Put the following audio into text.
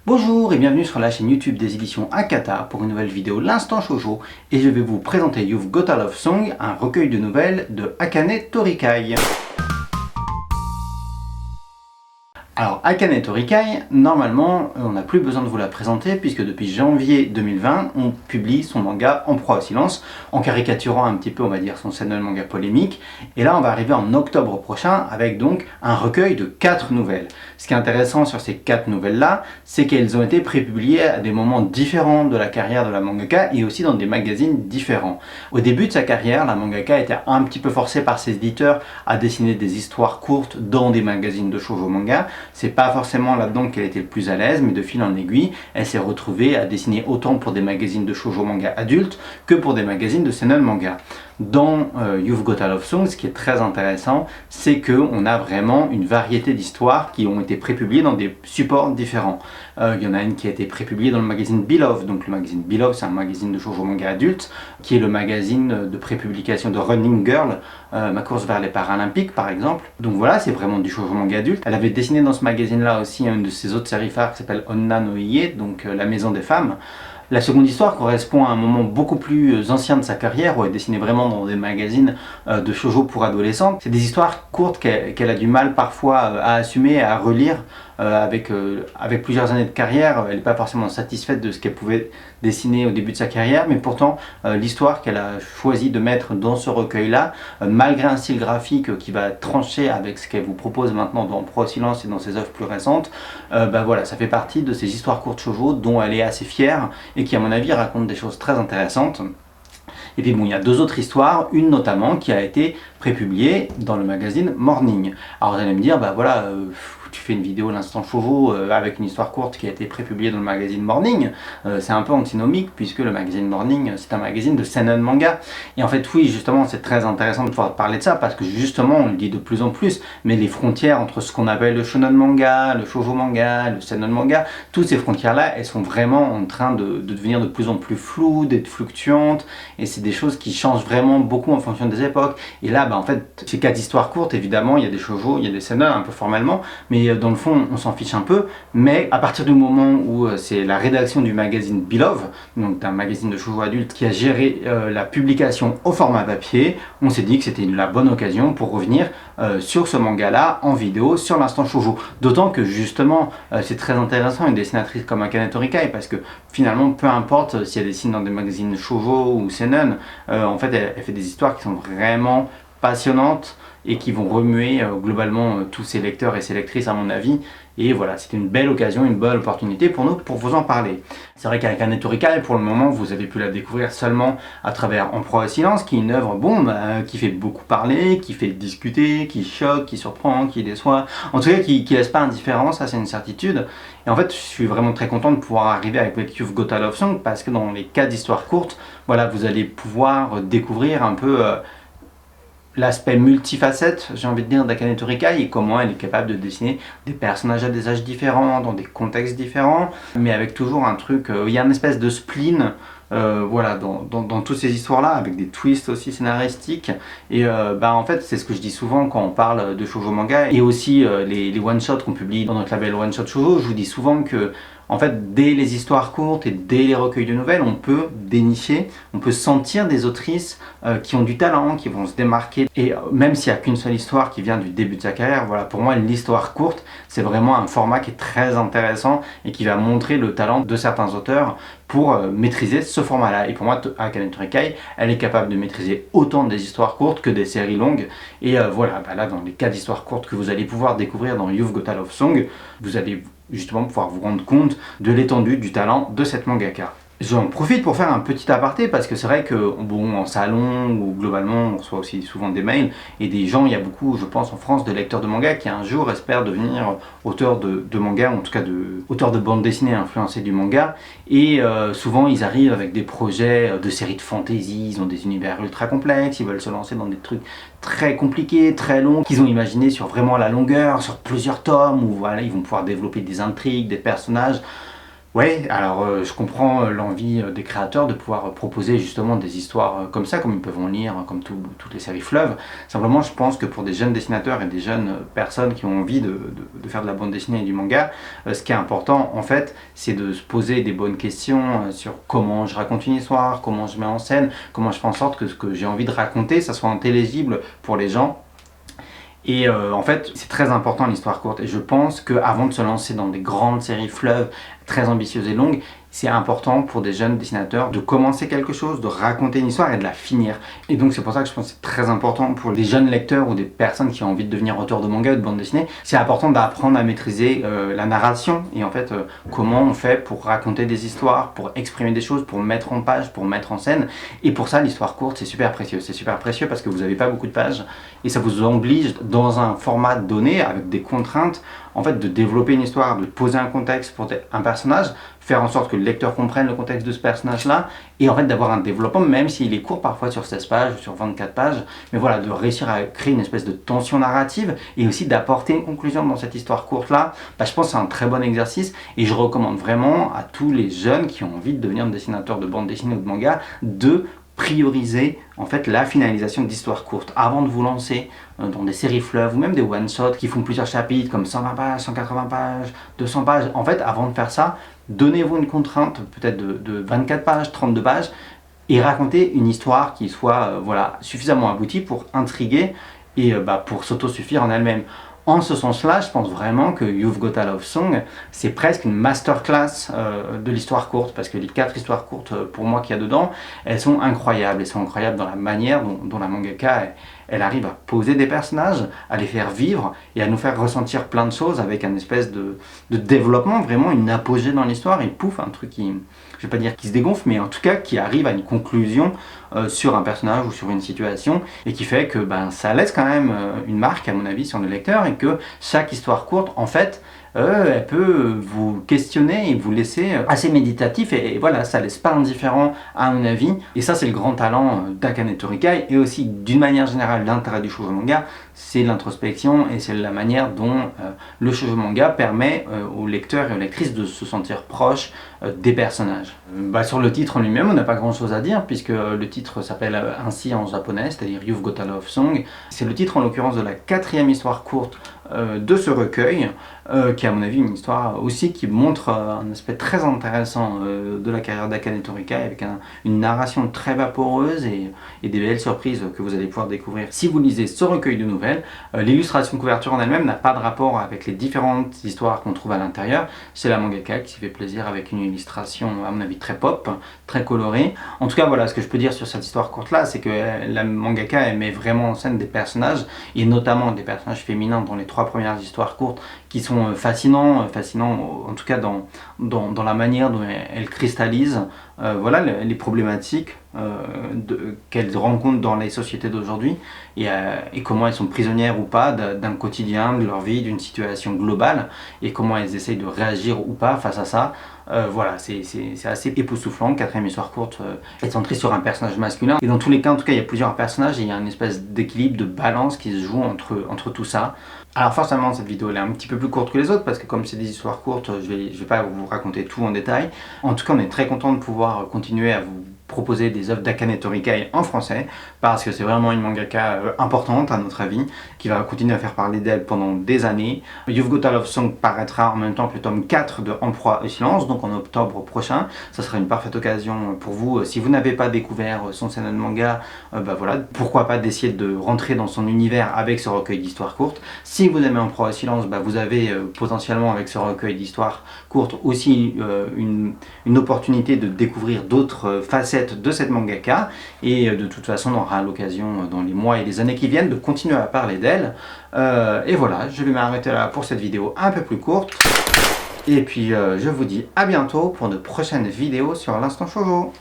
Bonjour et bienvenue sur la chaîne YouTube des éditions Akata pour une nouvelle vidéo L'Instant Shoujo, et je vais vous présenter You've Got a Love Song, un recueil de nouvelles de Akane Torikai. Alors Akane Torikai, normalement on n'a plus besoin de vous la présenter puisque depuis janvier 2020 on publie son manga En proie au silence, en caricaturant un petit peu on va dire son seinen manga polémique, et là on va arriver en octobre prochain avec donc un recueil de 4 nouvelles. Ce qui est intéressant sur ces 4 nouvelles là, c'est qu'elles ont été prépubliées à des moments différents de la carrière de la mangaka et aussi dans des magazines différents. Au début de sa carrière, la mangaka était un petit peu forcée par ses éditeurs à dessiner des histoires courtes dans des magazines de shoujo manga. C'est pas forcément là-dedans qu'elle était le plus à l'aise, mais de fil en aiguille, elle s'est retrouvée à dessiner autant pour des magazines de shoujo manga adultes que pour des magazines de seinen manga. Dans You've Got a Love Song, ce qui est très intéressant, c'est qu'on a vraiment une variété d'histoires qui ont été prépubliées dans des supports différents. Il y en a une qui a été prépubliée dans le magazine Beloved. Donc le magazine Beloved, c'est un magazine de shoujo manga adulte, qui est le magazine de prépublication de Running Girl, Ma course vers les Paralympiques par exemple. Donc voilà, c'est vraiment du shoujo manga adulte. Elle avait dessiné dans ce magazine-là aussi une de ses autres séries phares qui s'appelle Onna no Ie, donc La Maison des Femmes. La seconde histoire correspond à un moment beaucoup plus ancien de sa carrière où elle dessinait vraiment dans des magazines de shoujo pour adolescentes. C'est des histoires courtes qu'elle a du mal parfois à assumer, à relire. Avec plusieurs années de carrière, elle n'est pas forcément satisfaite de ce qu'elle pouvait dessiner au début de sa carrière, mais pourtant l'histoire qu'elle a choisi de mettre dans ce recueil-là, malgré un style graphique qui va trancher avec ce qu'elle vous propose maintenant dans Pro Silence et dans ses œuvres plus récentes, voilà, ça fait partie de ces histoires courtes shoujo dont elle est assez fière et qui à mon avis racontent des choses très intéressantes. Et puis bon, il y a deux autres histoires, une notamment qui a été prépubliée dans le magazine Morning. Alors vous allez me dire, tu fais une vidéo L'Instant Shoujo avec une histoire courte qui a été prépubliée dans le magazine Morning, c'est un peu antinomique puisque le magazine Morning c'est un magazine de seinen manga. Et en fait oui, justement c'est très intéressant de pouvoir parler de ça parce que justement on le dit de plus en plus, mais les frontières entre ce qu'on appelle le shonen manga, le shoujo manga, le seinen manga, toutes ces frontières là elles sont vraiment en train de devenir de plus en plus floues, d'être fluctuantes, et c'est des choses qui changent vraiment beaucoup en fonction des époques. Et là en fait ces 4 histoires courtes, évidemment il y a des shoujo, il y a des seinen un peu formellement, mais dans le fond on s'en fiche un peu. Mais à partir du moment où c'est la rédaction du magazine Beloved, donc d'un magazine de shoujo adulte, qui a géré la publication au format papier, on s'est dit que c'était la bonne occasion pour revenir sur ce manga là en vidéo sur l'Instant Shoujo. D'autant que justement c'est très intéressant une dessinatrice comme Akane Torikai, parce que finalement peu importe si elle dessine dans des magazines shoujo ou seinen, en fait elle fait des histoires qui sont vraiment passionnantes et qui vont remuer globalement tous ses lecteurs et ses lectrices à mon avis. Et voilà, c'était une belle occasion, une bonne opportunité pour nous pour vous en parler. C'est vrai qu'Akane Torikai, pour le moment, vous avez pu la découvrir seulement à travers En proie au silence, qui est une œuvre qui fait beaucoup parler, qui fait discuter, qui choque, qui surprend, qui déçoit, en tout cas qui laisse pas indifférent, ça c'est une certitude. Et en fait, je suis vraiment très content de pouvoir arriver avec You've Got a Love Song, parce que dans les 4 histoires courtes, voilà, vous allez pouvoir découvrir un peu l'aspect multifacette, j'ai envie de dire, d'Akane Torikai et comment elle est capable de dessiner des personnages à des âges différents, dans des contextes différents, mais avec toujours un truc, il y a une espèce de spleen voilà, dans toutes ces histoires-là, avec des twists aussi scénaristiques. Et en fait, c'est ce que je dis souvent quand on parle de shoujo manga, et aussi les one-shots qu'on publie dans notre label One Shot Shoujo. Je vous dis souvent que en fait, dès les histoires courtes et dès les recueils de nouvelles, on peut dénicher, on peut sentir des autrices qui ont du talent, qui vont se démarquer. Et même s'il n'y a qu'une seule histoire qui vient du début de sa carrière, voilà, pour moi, l'histoire courte, c'est vraiment un format qui est très intéressant et qui va montrer le talent de certains auteurs pour maîtriser ce format-là. Et pour moi, Akane Torikai, elle est capable de maîtriser autant des histoires courtes que des séries longues. Et voilà, là, dans les 4 histoires courtes que vous allez pouvoir découvrir dans You've Got a Love Song, vous allez justement pouvoir vous rendre compte de l'étendue du talent de cette mangaka. J'en profite pour faire un petit aparté parce que c'est vrai que bon, en salon ou globalement on reçoit aussi souvent des mails et des gens, il y a beaucoup, je pense en France, de lecteurs de manga qui un jour espèrent devenir auteurs de manga, ou en tout cas auteurs de bande dessinée influencés du manga, et souvent ils arrivent avec des projets de séries de fantasy, ils ont des univers ultra complexes, ils veulent se lancer dans des trucs très compliqués, très longs, qu'ils ont imaginés sur vraiment la longueur, sur plusieurs tomes, où voilà, ils vont pouvoir développer des intrigues, des personnages. Ouais, alors je comprends l'envie des créateurs de pouvoir proposer justement des histoires comme ça, comme ils peuvent en lire, comme toutes les séries fleuves. Simplement, je pense que pour des jeunes dessinateurs et des jeunes personnes qui ont envie de faire de la bande dessinée et du manga, ce qui est important en fait, c'est de se poser des bonnes questions sur comment je raconte une histoire, comment je mets en scène, comment je fais en sorte que ce que j'ai envie de raconter, ça soit intelligible pour les gens. Et en fait, c'est très important l'histoire courte. Et je pense qu'avant de se lancer dans des grandes séries fleuves très ambitieuses et longues, c'est important pour des jeunes dessinateurs de commencer quelque chose, de raconter une histoire et de la finir. Et donc c'est pour ça que je pense que c'est très important pour les jeunes lecteurs ou des personnes qui ont envie de devenir auteurs de manga ou de bande dessinée, c'est important d'apprendre à maîtriser la narration et en fait comment on fait pour raconter des histoires, pour exprimer des choses, pour mettre en page, pour mettre en scène. Et pour ça, l'histoire courte, c'est super précieux. C'est super précieux parce que vous n'avez pas beaucoup de pages et ça vous oblige dans un format donné, avec des contraintes, en fait, de développer une histoire, de poser un contexte pour un personnage, faire en sorte que le lecteur comprenne le contexte de ce personnage-là, et en fait d'avoir un développement, même s'il est court parfois sur 16 pages ou sur 24 pages, mais voilà, de réussir à créer une espèce de tension narrative, et aussi d'apporter une conclusion dans cette histoire courte-là, je pense que c'est un très bon exercice, et je recommande vraiment à tous les jeunes qui ont envie de devenir dessinateur de bande dessinée ou de manga, de prioriser en fait la finalisation d'histoires courtes avant de vous lancer dans des séries fleuves ou même des one-shots qui font plusieurs chapitres comme 120 pages, 180 pages, 200 pages. En fait, avant de faire ça, donnez-vous une contrainte peut-être de 24 pages, 32 pages et racontez une histoire qui soit voilà, suffisamment aboutie pour intriguer et pour s'autosuffire en elle-même. En ce sens-là, je pense vraiment que You've Got a Love Song, c'est presque une masterclass de l'histoire courte, parce que les 4 histoires courtes, pour moi, qu'il y a dedans, elles sont incroyables. Elles sont incroyables dans la manière dont la mangaka, elle arrive à poser des personnages, à les faire vivre et à nous faire ressentir plein de choses avec un espèce de développement, vraiment une apogée dans l'histoire, et pouf, un truc qui, je vais pas dire qui se dégonfle, mais en tout cas qui arrive à une conclusion sur un personnage ou sur une situation, et qui fait que ça laisse quand même une marque à mon avis sur le lecteur, et que chaque histoire courte en fait elle peut vous questionner et vous laisser assez méditatif, et voilà, ça laisse pas indifférent à mon avis, et ça c'est le grand talent d'Akane Torikai, et aussi d'une manière générale l'intérêt du shoujo manga, c'est l'introspection et c'est la manière dont le shoujo manga permet aux lecteurs et aux lectrices de se sentir proches des personnages. Sur le titre en lui-même, on n'a pas grand chose à dire puisque le titre s'appelle ainsi en japonais, c'est-à-dire You've Got a Love Song. C'est le titre en l'occurrence de la 4e histoire courte de ce recueil, qui est à mon avis une histoire aussi qui montre un aspect très intéressant de la carrière d'Akane Torikai, avec une narration très vaporeuse et des belles surprises que vous allez pouvoir découvrir si vous lisez ce recueil de nouvelles. L'illustration de couverture en elle-même n'a pas de rapport avec les différentes histoires qu'on trouve à l'intérieur. C'est la mangaka qui s'y fait plaisir avec une illustration à mon avis très pop, très colorée. En tout cas voilà, ce que je peux dire sur cette histoire courte là, c'est que la mangaka elle met vraiment en scène des personnages, et notamment des personnages féminins dans les 3 premières histoires courtes, qui sont fascinants en tout cas dans la manière dont elles cristallisent voilà, les problématiques qu'elles rencontrent dans les sociétés d'aujourd'hui, et comment elles sont prisonnières ou pas d'un quotidien, de leur vie, d'une situation globale, et comment elles essayent de réagir ou pas face à ça. Voilà, c'est assez époustouflant. 4e histoire courte est centrée sur un personnage masculin, et dans tous les cas, en tout cas, il y a plusieurs personnages et il y a une espèce d'équilibre, de balance qui se joue entre tout ça. Alors forcément, cette vidéo elle est un petit peu plus courte que les autres parce que comme c'est des histoires courtes, je vais pas vous raconter tout en détail. En tout cas, on est très content de pouvoir continuer à vous proposer des œuvres d'Akane Torikai en français, parce que c'est vraiment une mangaka importante à notre avis, qui va continuer à faire parler d'elle pendant des années. You've Got a Love Song paraîtra en même temps que le tome 4 de En proie au silence, donc en octobre prochain. Ça sera une parfaite occasion pour vous, si vous n'avez pas découvert son seinen manga, voilà, pourquoi pas d'essayer de rentrer dans son univers avec ce recueil d'histoires courtes. Si vous aimez En proie au silence, vous avez potentiellement avec ce recueil d'histoires courtes aussi une opportunité de découvrir d'autres facettes de cette mangaka, et de toute façon on aura l'occasion dans les mois et les années qui viennent de continuer à parler d'elle. Et voilà, je vais m'arrêter là pour cette vidéo un peu plus courte, et puis je vous dis à bientôt pour de prochaines vidéos sur l'Instant Shoujo.